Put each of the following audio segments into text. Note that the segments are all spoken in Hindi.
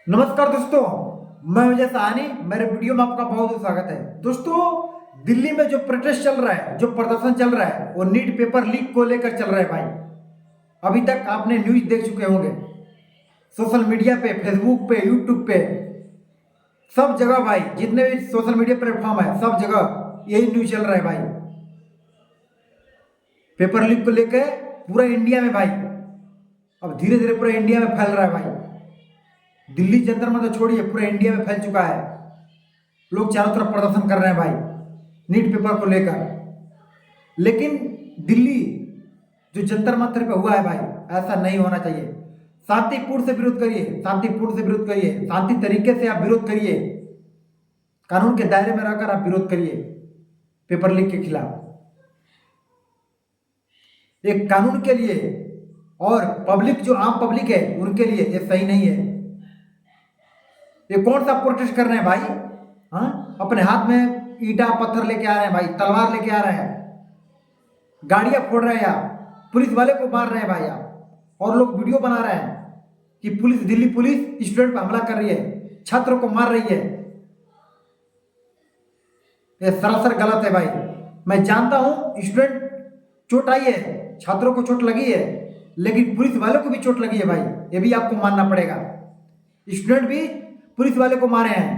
नमस्कार दोस्तों, मैं विजय साहनी। मेरे वीडियो में आपका बहुत बहुत स्वागत है। दोस्तों, दिल्ली में जो प्रोटेस्ट चल रहा है, जो प्रदर्शन चल रहा है, वो नीट पेपर लीक को लेकर चल रहा है भाई। अभी तक आपने न्यूज देख चुके होंगे, सोशल मीडिया पे, फेसबुक पे, यूट्यूब पे, सब जगह भाई, जितने भी सोशल मीडिया प्लेटफॉर्म है, सब जगह यही न्यूज चल रहा है भाई। पेपर लीक को लेकर पूरा इंडिया में भाई, अब धीरे धीरे पूरा इंडिया में फैल रहा है भाई। दिल्ली जंतर मंतर छोड़िए, पूरे इंडिया में फैल चुका है। लोग चारों तरफ प्रदर्शन कर रहे हैं भाई नीट पेपर को लेकर। लेकिन दिल्ली जो जंतर मंतर पे हुआ है भाई, ऐसा नहीं होना चाहिए। शांतिपूर्ण से विरोध करिए, शांतिपूर्ण से विरोध करिए, शांति तरीके से आप विरोध करिए, कानून के दायरे में रहकर आप विरोध करिए पेपर लीक के खिलाफ। एक कानून के लिए और पब्लिक, जो आम पब्लिक है, उनके लिए ये सही नहीं है। ये कौन सा प्रोटेस्ट कर रहे हैं भाई? हाँ, अपने हाथ में ईंटा पत्थर लेके आ रहे हैं भाई, तलवार लेके आ रहे हैं, गाड़ियां फोड़ रहे हैं आप, पुलिस वाले को मार रहे हैं भाई आप, और लोग वीडियो बना रहे हैं कि पुलिस, दिल्ली पुलिस स्टूडेंट पर हमला कर रही है, छात्रों को मार रही है। ये सरासर गलत है भाई। मैं जानता हूं स्टूडेंट चोट आई है, छात्रों को चोट लगी है, लेकिन पुलिस वालों को भी चोट लगी है भाई, ये भी आपको मानना पड़ेगा। स्टूडेंट भी पुलिस वाले को मारे हैं,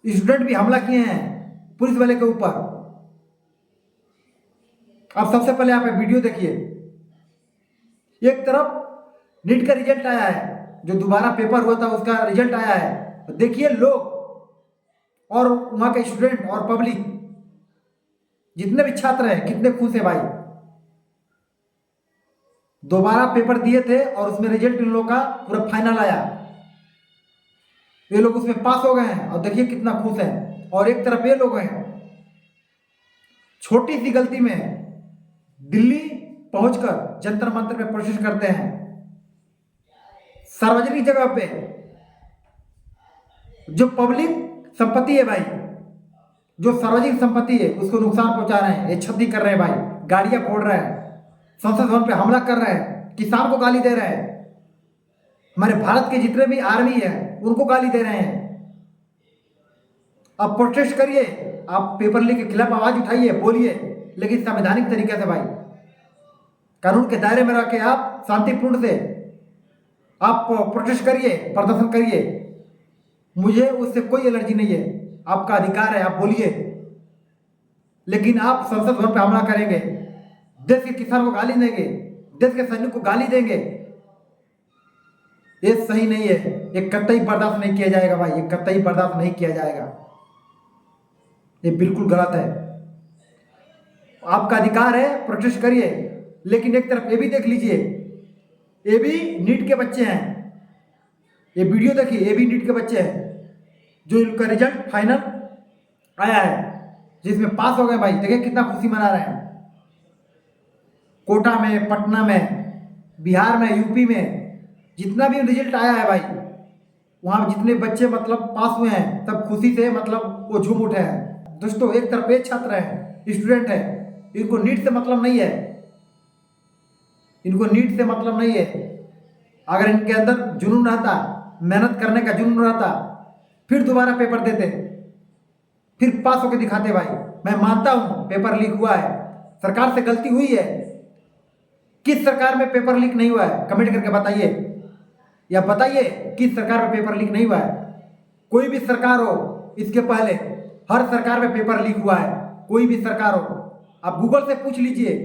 स्टूडेंट भी हमला किए हैं पुलिस वाले के ऊपर। अब सबसे पहले आप वीडियो देखिए। एक तरफ नीट का रिजल्ट आया है, जो दोबारा पेपर हुआ था उसका रिजल्ट आया है। देखिए लोग और वहां के स्टूडेंट और पब्लिक, जितने भी छात्र हैं, कितने खुश है भाई। दोबारा पेपर दिए थे और उसमें रिजल्ट इन लोगों का पूरा फाइनल आया, ये लोग उसमें पास हो गए हैं और देखिए कितना खुश है। और एक तरफ ये लोग हैं, छोटी सी गलती में दिल्ली पहुंचकर जंतर मंतर पे प्रोटेस्ट करते हैं, सार्वजनिक जगह पे। जो पब्लिक संपत्ति है भाई, जो सार्वजनिक संपत्ति है, उसको नुकसान पहुंचा रहे हैं, ये क्षति कर रहे हैं भाई, गाड़ियां फोड़ रहे हैं, संसद भवन पे हमला कर रहे हैं, किसान को गाली दे रहे हैं, हमारे भारत के जितने भी आर्मी है उनको गाली दे रहे हैं। आप प्रोटेस्ट करिए, आप पेपर लीक के खिलाफ आवाज उठाइए, बोलिए, लेकिन संवैधानिक तरीके से भाई, कानून के दायरे में रह के आप शांतिपूर्ण से आप प्रोटेस्ट करिए, प्रदर्शन करिए। मुझे उससे कोई एलर्जी नहीं है, आपका अधिकार है, आप बोलिए। लेकिन आप संसद भवन पर हमला करेंगे, देश के किसान को गाली देंगे, देश के सैनिक को गाली देंगे, ये सही नहीं है। ये कतई बर्दाश्त नहीं किया जाएगा भाई, ये कतई बर्दाश्त नहीं किया जाएगा, ये बिल्कुल गलत है। आपका अधिकार है, प्रोटेस्ट करिए, लेकिन एक तरफ ये भी देख लीजिए, ये भी नीट के बच्चे हैं। ये वीडियो देखिए, ये भी नीट के बच्चे हैं, जो इनका रिजल्ट फाइनल आया है, जिसमें पास हो गए भाई। देखिए कितना खुशी मना रहे हैं। कोटा में, पटना में, बिहार में, यूपी में, जितना भी रिजल्ट आया है भाई, वहां जितने बच्चे मतलब पास हुए हैं, सब खुशी से मतलब वो झूम उठे हैं। दोस्तों, एक तरफ ये छात्र है, स्टूडेंट है, इनको नीट से मतलब नहीं है, इनको नीट से मतलब नहीं है। अगर इनके अंदर जुनून रहता, मेहनत करने का जुनून रहता, फिर दोबारा पेपर देते, फिर पास होकर दिखाते भाई। मैं मानता हूं पेपर लीक हुआ है, सरकार से गलती हुई है। किस सरकार में पेपर लीक नहीं हुआ है, कमेंट करके बताइए, या बताइए किस सरकार में पेपर लीक नहीं हुआ है। कोई भी सरकार हो, इसके पहले हर सरकार में पेपर लीक हुआ है, कोई भी सरकार हो, आप गूगल से पूछ लीजिए,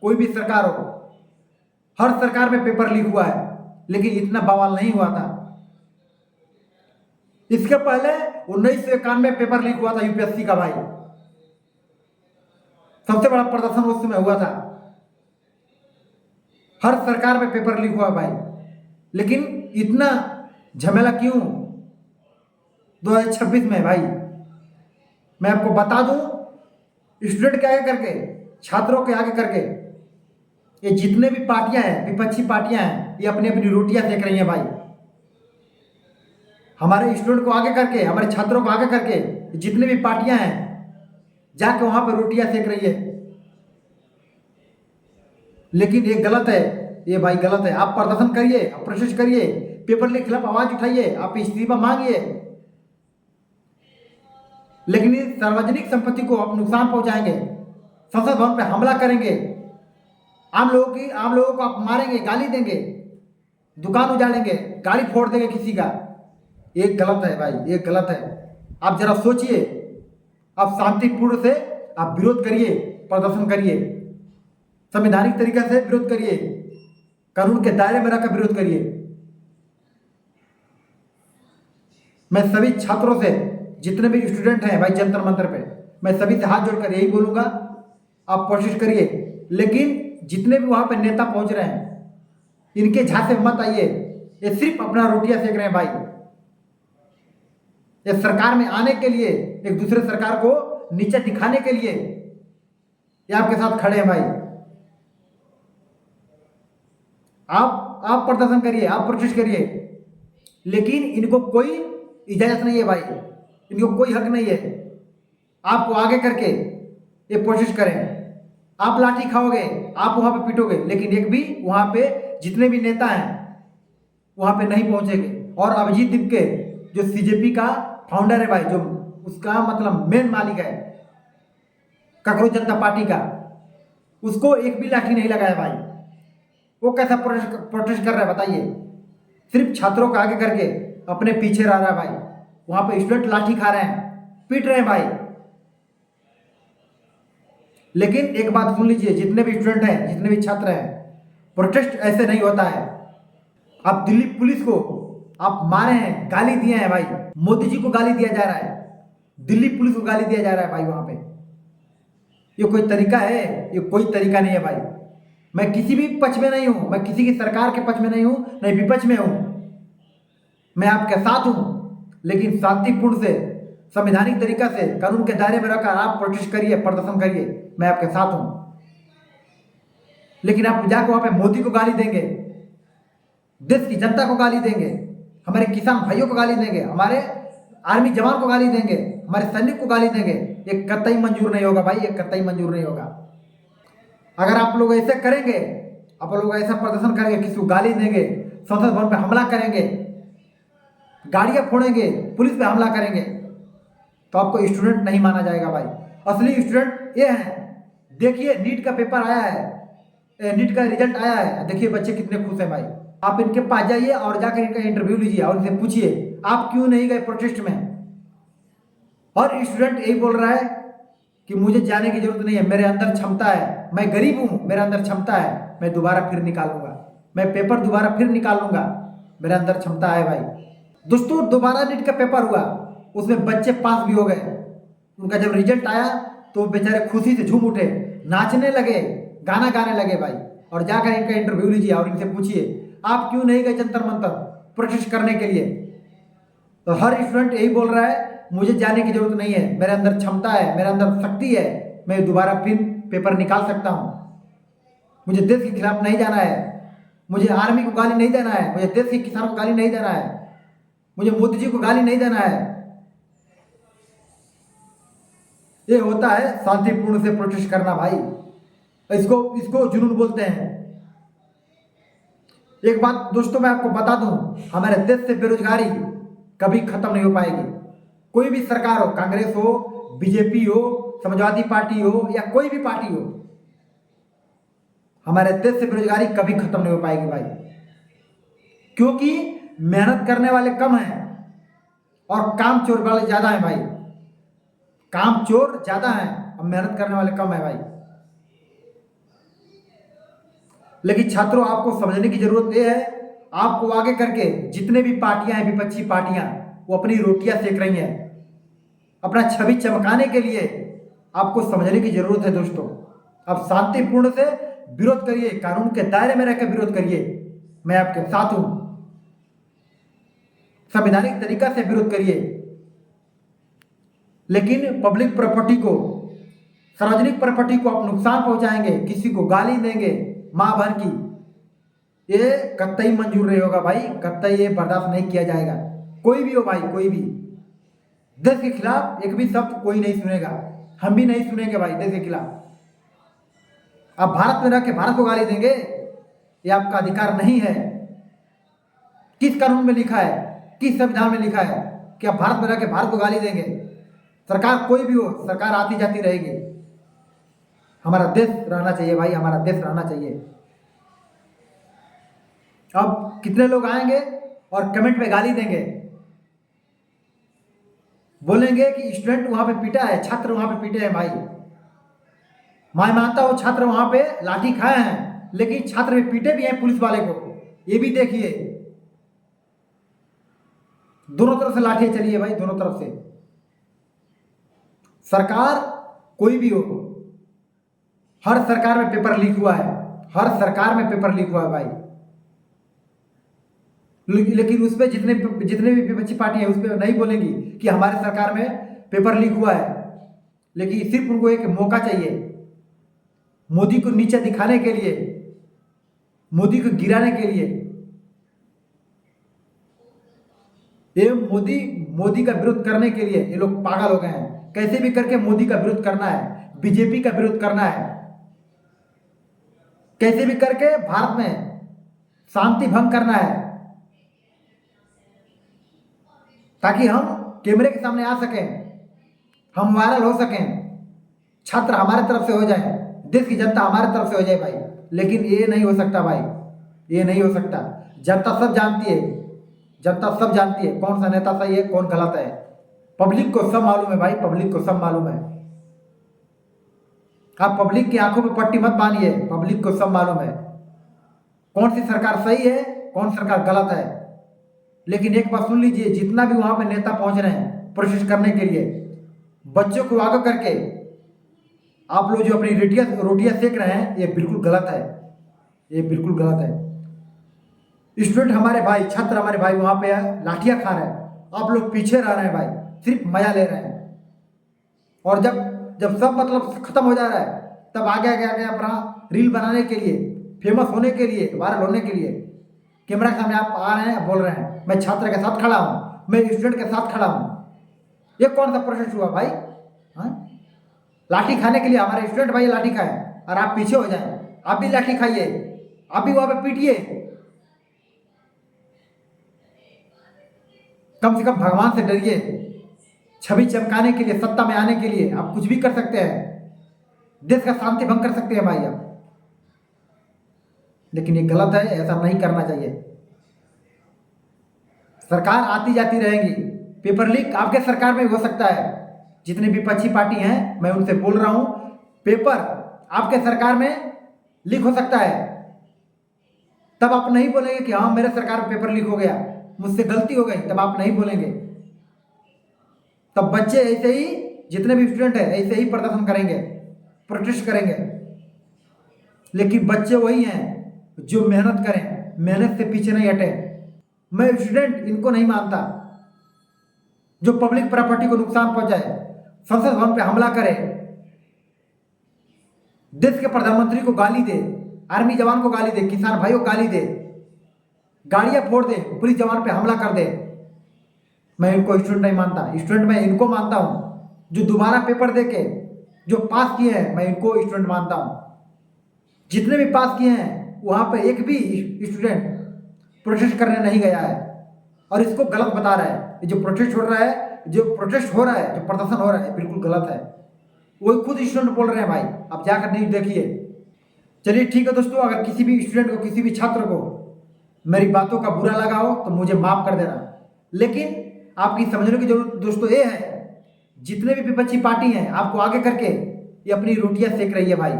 कोई भी सरकार हो, हर सरकार में पेपर लीक हुआ है, लेकिन इतना बवाल नहीं हुआ था। इसके पहले 1991 पेपर लीक हुआ था यूपीएससी का भाई, सबसे बड़ा प्रदर्शन उस समय हुआ था। हर सरकार में पेपर लीक हुआ भाई, लेकिन इतना झमेला क्यों 2026 में भाई? मैं आपको बता दूं, स्टूडेंट के आगे करके, छात्रों के आगे करके, ये जितने भी पार्टियां हैं, विपक्षी पार्टियां हैं, ये अपनी अपनी रोटियां सेक रही हैं भाई। हमारे स्टूडेंट को आगे करके, हमारे छात्रों को आगे करके, जितने भी पार्टियां हैं, जाके वहां पर रोटियां सेक रही है। लेकिन ये गलत है, ये भाई गलत है। आप प्रदर्शन करिए, आप प्रोटेस्ट करिए, पेपर लीक के खिलाफ आवाज उठाइए, आप इस्तीफा मांगिए, लेकिन इस सार्वजनिक संपत्ति को आप नुकसान पहुंचाएंगे, संसद भवन पे हमला करेंगे, आम लोगों को आप मारेंगे, गाली देंगे, दुकान उजाड़ेंगे, गाड़ी फोड़ देंगे किसी का, ये गलत है भाई, ये गलत है। आप जरा सोचिए, आप शांतिपूर्ण से आप विरोध करिए, प्रदर्शन करिए, संवैधानिक तरीके से विरोध करिए, कानून के दायरे में रहकर विरोध करिए। मैं सभी छात्रों से, जितने भी स्टूडेंट हैं भाई जंतर मंतर पे, मैं सभी से हाथ जोड़कर यही बोलूंगा, आप कोशिश करिए, लेकिन जितने भी वहां पे नेता पहुंच रहे हैं इनके झांसे मत आइए, ये सिर्फ अपना रोटियां सेक रहे हैं भाई। ये सरकार में आने के लिए, एक दूसरे सरकार को नीचे दिखाने के लिए ये आपके साथ खड़े हैं भाई। आप प्रदर्शन करिए, आप प्रोटेस्ट करिए, लेकिन इनको कोई इजाजत नहीं है भाई, इनको कोई हक नहीं है आपको आगे करके ये कोशिश करें। आप लाठी खाओगे, आप वहां पे पीटोगे, लेकिन एक भी वहां पे जितने भी नेता हैं वहां पे नहीं पहुंचेंगे। और अभिजीत दीपके जो सीजेपी का फाउंडर है भाई, जो उसका मतलब मेन मालिक है कांग्रेस जनता पार्टी का, उसको एक भी लाठी नहीं लगाया भाई। वो कैसा प्रोटेस्ट कर रहा है बताइए? सिर्फ छात्रों को आगे करके अपने पीछे रह रहा है भाई। वहां पे स्टूडेंट लाठी खा रहे हैं, पीट रहे हैं भाई। लेकिन एक बात सुन लीजिए, जितने भी स्टूडेंट हैं, जितने भी छात्र हैं, प्रोटेस्ट ऐसे नहीं होता है। आप दिल्ली पुलिस को आप मारे हैं, गाली दिए हैं भाई, मोदी जी को गाली दिया जा रहा है, दिल्ली पुलिस को गाली दिया जा रहा है भाई वहां पे। ये कोई तरीका है? ये कोई तरीका नहीं है भाई। मैं किसी भी पक्ष में नहीं हूं, मैं किसी की सरकार के पक्ष में नहीं हूं, नहीं विपक्ष में हूं, मैं आपके साथ हूं, लेकिन शांतिपूर्ण से, संवैधानिक तरीका से, कानून के दायरे में रहकर आप प्रोटेस्ट करिए, प्रदर्शन करिए, मैं आपके साथ हूं। लेकिन आप जाकर वहां पे मोदी को गाली देंगे, देश की जनता को गाली देंगे, हमारे किसान भाइयों को गाली देंगे, हमारे आर्मी जवान को गाली देंगे, हमारे सैनिक को गाली देंगे, ये कतई मंजूर नहीं होगा भाई, ये कतई मंजूर नहीं होगा। अगर आप लोग ऐसे करेंगे, आप लोग ऐसा प्रदर्शन करेंगे, किसी को गाली देंगे, संसद भवन पे हमला करेंगे, गाड़ियां फोड़ेंगे, पुलिस पे हमला करेंगे, तो आपको स्टूडेंट नहीं माना जाएगा भाई। असली स्टूडेंट ये हैं। देखिए नीट का पेपर आया है, नीट का रिजल्ट आया है, देखिए बच्चे कितने खुश हैं भाई। आप इनके पास जाइए और जाकर इनका इंटरव्यू लीजिए और इनसे पूछिए आप क्यों नहीं गए प्रोटेस्ट में। और स्टूडेंट यही बोल रहा है कि मुझे जाने की जरूरत नहीं है, मेरे अंदर क्षमता है, मैं गरीब हूं, मेरे अंदर क्षमता है, मैं दोबारा फिर निकालूंगा, मैं पेपर दोबारा फिर निकाल लूंगा, मेरे अंदर क्षमता है भाई। दोस्तों दोबारा नीट का पेपर हुआ, उसमें बच्चे पास भी हो गए। उनका जब रिजल्ट आया तो बेचारे खुशी से झूम उठे, नाचने लगे, गाना गाने लगे भाई। और जाकर इनका इंटरव्यू लीजिए और इनसे पूछिए आप क्यों नहीं गए जंतर मंतर प्रोटेस्ट करने के लिए। तो हर स्टूडेंट यही बोल रहा है मुझे जाने की जरूरत नहीं है, मेरे अंदर क्षमता है, मेरे अंदर शक्ति है, मैं दोबारा फिर पेपर निकाल सकता हूं, मुझे देश के खिलाफ नहीं जाना है, मुझे आर्मी को गाली नहीं देना है, मुझे देश के किसानों को गाली नहीं देना है, मुझे मोदी जी को गाली नहीं देना है। ये होता है शांतिपूर्ण से प्रोटेस्ट करना भाई, इसको जुनून बोलते हैं। एक बात दोस्तों मैं आपको बता दूं, हमारे देश से बेरोजगारी कभी खत्म नहीं हो पाएगी। कोई भी सरकार हो, कांग्रेस हो, बीजेपी हो, समाजवादी पार्टी हो या कोई भी पार्टी हो, हमारे देश से बेरोजगारी कभी खत्म नहीं हो पाएगी भाई। क्योंकि मेहनत करने वाले कम हैं और काम चोर वाले ज्यादा हैं भाई। काम चोर ज्यादा हैं और मेहनत करने वाले कम है भाई। लेकिन छात्रों आपको समझने की जरूरत यह है, आपको आगे करके जितने भी पार्टियां हैं, विपक्षी पार्टियां, वो अपनी रोटियां सेक रही हैं अपना छवि चमकाने के लिए। आपको समझने की जरूरत है दोस्तों। आप शांतिपूर्ण से विरोध करिए, कानून के दायरे में रहकर विरोध करिए, मैं आपके साथ हूं। संवैधानिक तरीका से विरोध करिए, लेकिन पब्लिक प्रॉपर्टी को, सार्वजनिक प्रॉपर्टी को आप नुकसान पहुंचाएंगे, किसी को गाली देंगे मां बहन की, ये कतई मंजूर नहीं होगा भाई, कतई ये बर्दाश्त नहीं किया जाएगा। कोई भी हो भाई, कोई भी देश के खिलाफ एक भी शब्द कोई नहीं सुनेगा, हम भी नहीं सुनेंगे भाई देश के खिलाफ। आप भारत में रह के भारत को गाली देंगे, ये आपका अधिकार नहीं है। किस कानून में लिखा है, किस संविधान में लिखा है कि आप भारत में रह के भारत को गाली देंगे? सरकार कोई भी हो, सरकार आती जाती रहेगी। हमारा देश रहना चाहिए भाई, हमारा देश रहना चाहिए। अब कितने लोग आएंगे और कमेंट में गाली देंगे, बोलेंगे कि स्टूडेंट वहां पे पीटा है, छात्र वहां पे पीटे हैं। भाई मैं मानता हूं छात्र वहां पे लाठी खाए हैं, लेकिन छात्र भी पीटे भी हैं पुलिस वाले को। ये भी देखिए, दोनों तरफ से लाठी चली है भाई, दोनों तरफ से। सरकार कोई भी हो, हर सरकार में पेपर लीक हुआ है, हर सरकार में पेपर लीक हुआ है भाई। लेकिन उस पर जितने भी विपक्षी पार्टी है उस पर नहीं बोलेंगी कि हमारे सरकार में पेपर लीक हुआ है। लेकिन सिर्फ उनको एक मौका चाहिए, मोदी को नीचे दिखाने के लिए, मोदी को गिराने के लिए। ये मोदी का विरोध करने के लिए ये लोग पागल हो गए हैं। कैसे भी करके मोदी का विरोध करना है, बीजेपी का विरोध करना है, कैसे भी करके भारत में शांति भंग करना है, ताकि हम कैमरे के सामने आ सकें, हम वायरल हो सकें, छात्र हमारे तरफ से हो जाए, देश की जनता हमारे तरफ से हो जाए भाई। लेकिन ये नहीं हो सकता भाई, ये नहीं हो सकता। जनता सब जानती है, जनता सब जानती है कौन सा नेता सही है, कौन गलत है। पब्लिक को सब मालूम है भाई, पब्लिक को सब मालूम है। आप पब्लिक की आंखों पे पट्टी मत बांधिए, पब्लिक को सब मालूम है कौन सी सरकार सही है, कौन सरकार गलत है। लेकिन एक बात सुन लीजिए, जितना भी वहां पे नेता पहुंच रहे हैं प्रोटेस्ट करने के लिए, बच्चों को आगे करके आप लोग जो अपनी रोटियां सेक रहे हैं, ये बिल्कुल गलत है, ये बिल्कुल गलत है। स्टूडेंट हमारे भाई, छात्र हमारे भाई वहां पे लाठियां खा रहे हैं, आप लोग पीछे रह रहे हैं भाई, सिर्फ मजा ले रहे हैं। और जब सब मतलब खत्म हो जा रहा है, तब आगे आगे आगे अपना रील बनाने के लिए, फेमस होने के लिए, वायरल होने के लिए कैमरा के सामने आप आ रहे हैं, बोल रहे हैं मैं छात्र के साथ खड़ा हूं, मैं स्टूडेंट के साथ खड़ा हूं। ये कौन सा प्रोसेस हुआ भाई? लाठी खाने के लिए हमारे स्टूडेंट भाई लाठी खाए और आप पीछे हो जाए, आप भी लाठी खाइए, आप भी वहां पे पीटिए। कम से कम भगवान से डरिए। छवि चमकाने के लिए, सत्ता में आने के लिए आप कुछ भी कर सकते हैं, देश का शांति भंग कर सकते हैं भाई आप। लेकिन ये गलत है, ऐसा नहीं करना चाहिए। सरकार आती जाती रहेंगी, पेपर लीक आपके सरकार में हो सकता है। जितने विपक्षी पार्टी हैं मैं उनसे बोल रहा हूं, पेपर आपके सरकार में लीक हो सकता है। तब आप नहीं बोलेंगे कि हाँ मेरे सरकार में पेपर लीक हो गया, मुझसे गलती हो गई, तब आप नहीं बोलेंगे। तब बच्चे ऐसे ही, जितने भी स्टूडेंट हैं ऐसे ही प्रदर्शन करेंगे, प्रोटेस्ट करेंगे। लेकिन बच्चे वही हैं जो मेहनत करें, मेहनत से पीछे नहीं हटे। मैं स्टूडेंट इनको नहीं मानता जो पब्लिक प्रॉपर्टी को नुकसान पहुंचाए, संसद भवन पे हमला करे, देश के प्रधानमंत्री को गाली दे, आर्मी जवान को गाली दे, किसान भाई को गाली दे, गाड़ियां फोड़ दे, पुलिस जवान पे हमला कर दे। मैं इनको स्टूडेंट नहीं मानता। स्टूडेंट मैं इनको मानता हूं जो दोबारा पेपर देके जो पास किए हैं, मैं इनको स्टूडेंट मानता हूं। जितने भी पास किए हैं वहां पे एक भी स्टूडेंट प्रोटेस्ट करने नहीं गया है और इसको गलत बता रहा है। ये जो प्रोटेस्ट हो रहा है, जो प्रदर्शन हो रहा है, बिल्कुल गलत है। वो खुद स्टूडेंट बोल रहे हैं भाई, आप जाकर नहीं देखिए। चलिए ठीक है दोस्तों, अगर किसी भी स्टूडेंट को, किसी भी छात्र को मेरी बातों का बुरा लगा हो तो मुझे माफ कर देना। लेकिन आपकी समझने की जरूरत दोस्तों ये है, जितने भी विपक्षी पार्टी हैं आपको आगे करके ये अपनी रोटियां सेक रही है भाई,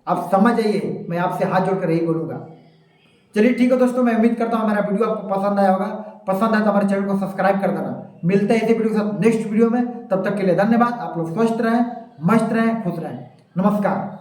आप समझ जाइए। मैं आपसे हाथ जोड़कर यही बोलूंगा। चलिए ठीक है दोस्तों, मैं उम्मीद करता हूँ मेरा वीडियो आपको पसंद आया होगा। पसंद आया तो हमारे चैनल को सब्सक्राइब कर देना। मिलते हैं इसी वीडियो के साथ नेक्स्ट वीडियो में। तब तक के लिए धन्यवाद। आप लोग स्वस्थ रहें, मस्त रहें, खुश रहें। नमस्कार।